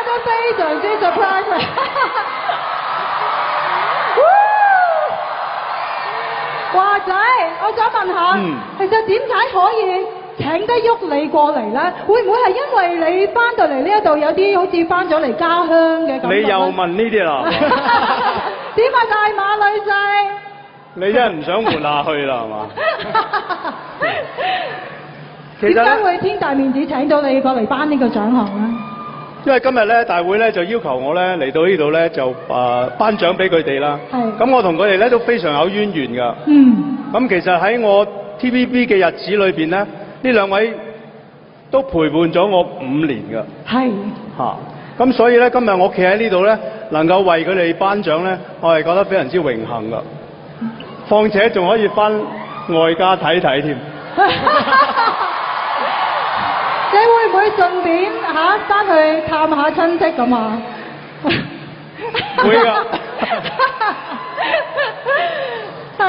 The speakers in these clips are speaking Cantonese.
都非常之 surprise。華仔，我想問下，其實點解可以請得喐你過嚟咧？會唔會係因為你翻到嚟呢一度有啲好似翻咗嚟家鄉嘅感覺？你又問呢啲啦？點啊，大馬女婿？你真係唔想活下去啦，係嘛？點解會天大面子請到你過嚟頒呢個獎項咧？因為今日咧大會咧就要求我咧嚟到呢度咧就頒獎俾佢哋啦。係。咁我同佢哋咧都非常有淵源㗎。咁其實喺我 TVB 嘅日子裏邊咧，呢兩位都陪伴咗我5年㗎。係。咁所以咧今日我企喺呢度咧，能夠為佢哋頒獎咧，我係覺得非常之榮幸㗎。況且仲可以翻外家睇睇添。你會唔會順便翻去探下親戚咁啊？會㗎。係。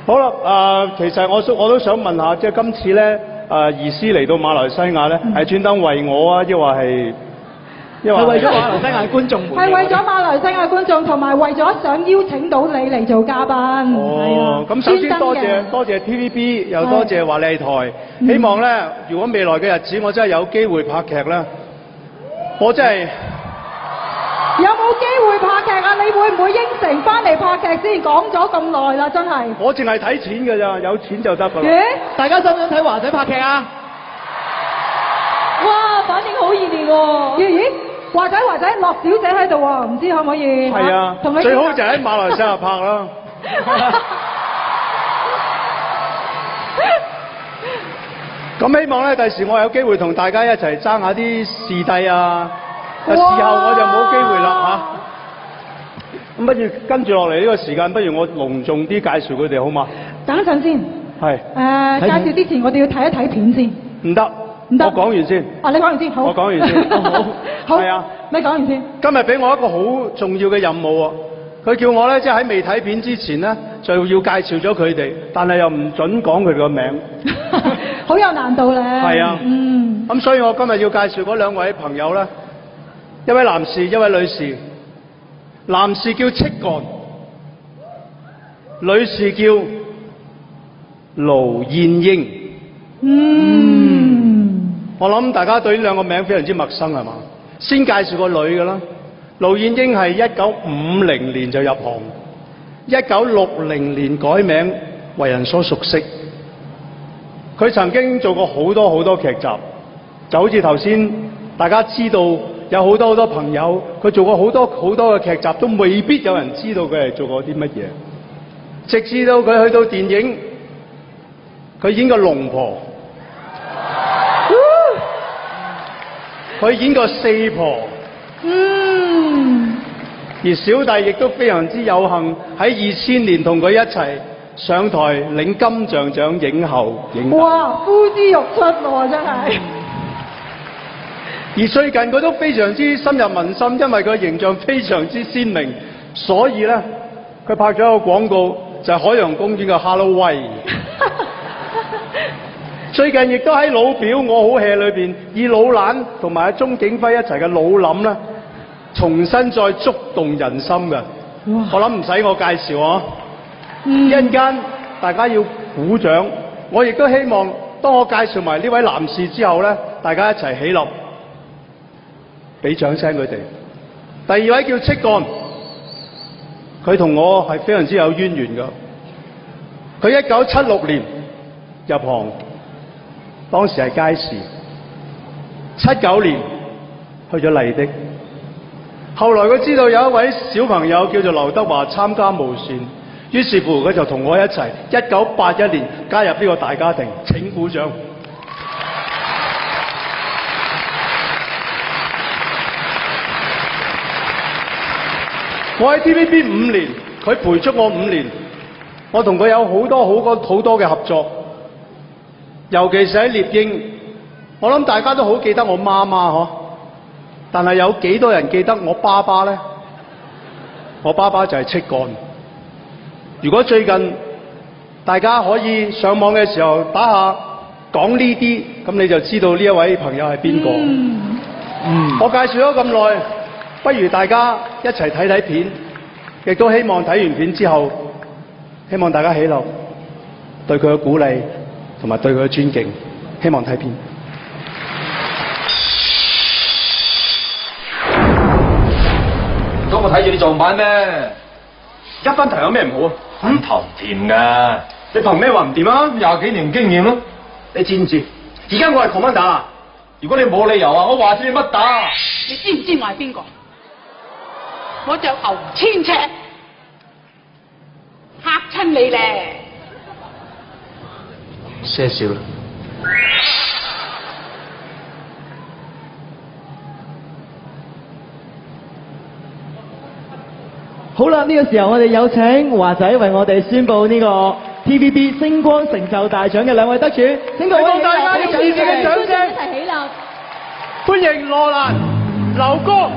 好啦，其實我都想問下，即係今次咧，兒師嚟到馬來西亞咧，係專登為我啊，抑或係？係為咗馬來西亞觀眾們。係為咗馬來西亞觀眾，同埋為咗想邀請到你嚟做嘉賓。哦，咁首先多謝 TVB， 又多謝華麗台。希望咧，如果未來嘅日子我真係有機會拍劇咧，我真係有冇機會拍劇啊？你會唔會應承翻嚟拍劇先？講咗咁耐啦，真係。我淨係睇錢㗎咋，有錢就得㗎啦。咦？大家想唔想睇華仔拍劇啊？哇，反應好熱烈喎！咦？華仔，樂小姐喺度喎，唔知可唔可以？係啊，同你最好就喺馬來西亞拍啦。咁希望咧，第時我有機會同大家一齊爭下啲視帝啊！事後我就冇機會啦嚇。咁不如跟住落嚟呢個時間，不如我隆重啲介紹佢哋好嘛？等一陣先。係。介紹之前，我哋要睇一睇片先。唔得。唔得。我講完先。你講完先，好。我講完先。好。係啊。你講完先。今日俾我一個好重要嘅任務啊！佢叫我咧，即係喺未睇片之前咧，就要介紹咗佢哋，但係又唔準講佢個名。好有難度咧。係啊。咁所以我今日要介紹嗰兩位朋友咧，一位男士，一位女士。男士叫戚幹，女士叫盧燕英。我諗大家對呢兩個名非常之陌生係嘛？先介紹個女嘅啦。盧燕英係1950年就入行，1960年改名為人所熟悉。佢曾經做過好多劇集，就好似頭先大家知道有好多朋友，佢做過好多嘅劇集，都未必有人知道佢係做過啲乜嘢。直至到佢去到電影，佢演過龍婆，佢演過四婆。而小弟亦都非常之有幸喺2000年同佢一齊上台領金像獎影后影帝。哇，呼之欲出喎，真係。而最近佢都非常之深入民心，因為佢形象非常之鮮明，所以咧佢拍咗一個廣告，就係海洋公園嘅 Hello Way。最近亦都喺老表我好 hea 裏邊，以老蘭同埋阿鐘景輝一齊嘅老林咧，重新再觸動人心嘅。我諗唔使我介紹啊。一陣間大家要鼓掌，我亦都希望當我介紹埋呢位男士之後咧，大家一齊起立，俾掌聲佢哋。第二位叫戚幹，佢同我係非常之有淵源㗎。佢1976年入行，當時係街市，79年去咗麗的。後來佢知道有一位小朋友叫做劉德華參加無線，於是乎佢就同我一齊1981年加入呢個大家庭。請鼓掌。我喺 TVB 5年，佢陪足我5年，我同佢有好多嘅合作，尤其是喺獵鷹，我諗大家都好記得我媽媽嗬，但係有幾多人記得我爸爸呢？我爸爸就係戚幹。如果最近大家可以上網嘅時候打下講呢啲，咁你就知道呢一位朋友係邊個。我介紹咗咁耐，不如大家一齊睇睇片，亦都希望睇完片之後，希望大家喜樂，對佢嘅鼓勵同埋對佢嘅尊敬，希望睇片。咁我睇住你撞板咩？一分頭有咩唔好啊？分頭唔掂㗎，你憑咩話唔掂啊？ 20幾年經驗咯。你知唔知？而家我係 commander，如果你冇理由啊，我話知你乜打？你知唔知我係邊個？我就牛千尺，嚇親你咧！些少啦。好啦，呢個時候我哋有請華仔為我哋宣佈呢個 TVB 星光成就大獎嘅兩位得主，請各位希望大家用熱烈嘅掌聲一齊起立。歡迎羅蘭、劉江。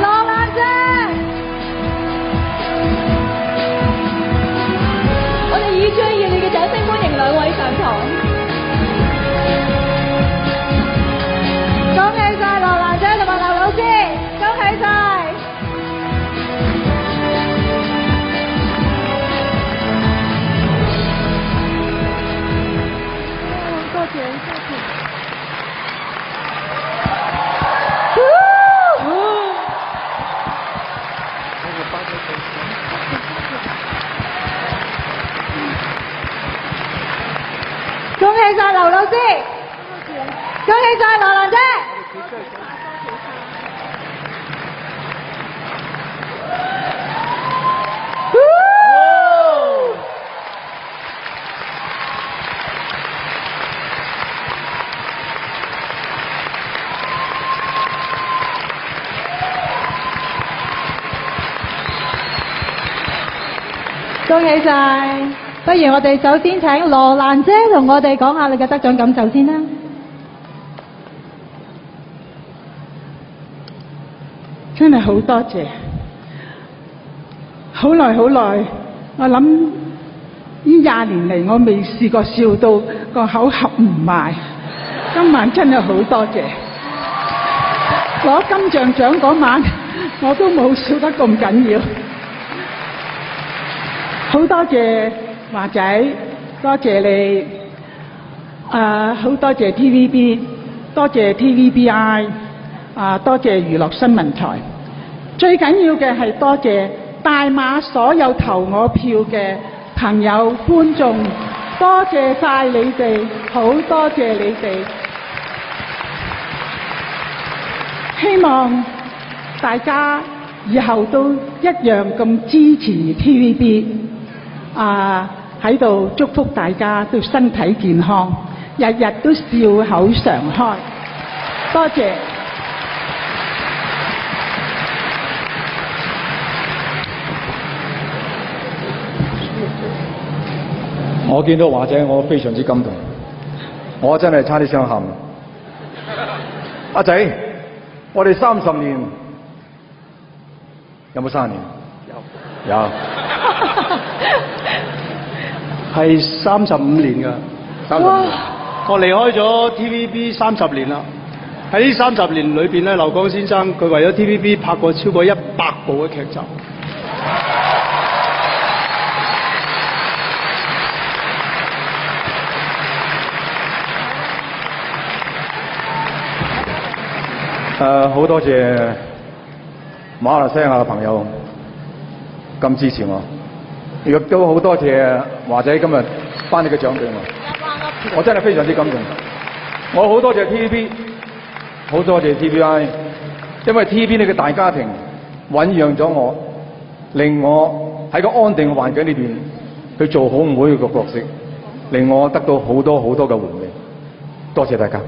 羅蘭姐，我哋以最熱烈嘅掌聲歡迎兩位上台。恭喜晒羅蘭姐同埋劉老師，恭喜晒！多謝，多謝。恭喜晒劉老師，恭喜晒羅蘭姐。恭喜晒！不如我哋首先請羅蘭姐同我哋講下你嘅得獎感受先啦。真係好多謝，好耐好耐，我諗呢20年嚟我未試過笑到個口合唔埋，今晚真係好多謝。攞金像獎嗰晚我都冇笑得咁緊要。好多謝華仔，多謝你，好多謝 TVB， 多謝 TVBI， 多謝娛樂新聞台，最緊要嘅係多謝大馬所有投我票嘅朋友觀眾，多謝晒你哋，好多謝你哋，希望大家以後都一樣咁支持 TVB。喺度祝福大家都身體健康，日日都笑口常開。多謝。我見到華仔，我非常之感動，我真係差啲想喊。阿仔，我哋30年有冇30年？有。係35年㗎，35年。我離開咗 TVB 30年啦。喺呢30年裏邊咧，劉江先生佢為咗 TVB 拍過超過100部嘅劇集。好多謝馬來西亞嘅朋友咁支持我。亦都好多謝華仔今日頒你嘅獎俾我，我真係非常之感動。我好多謝 TVB， 好多謝 TVI， 因為 TVB 呢個大家庭醞釀咗我，令我喺個安定嘅環境裏邊去做好每一個角色，令我得到好多好多嘅回味。多謝大家。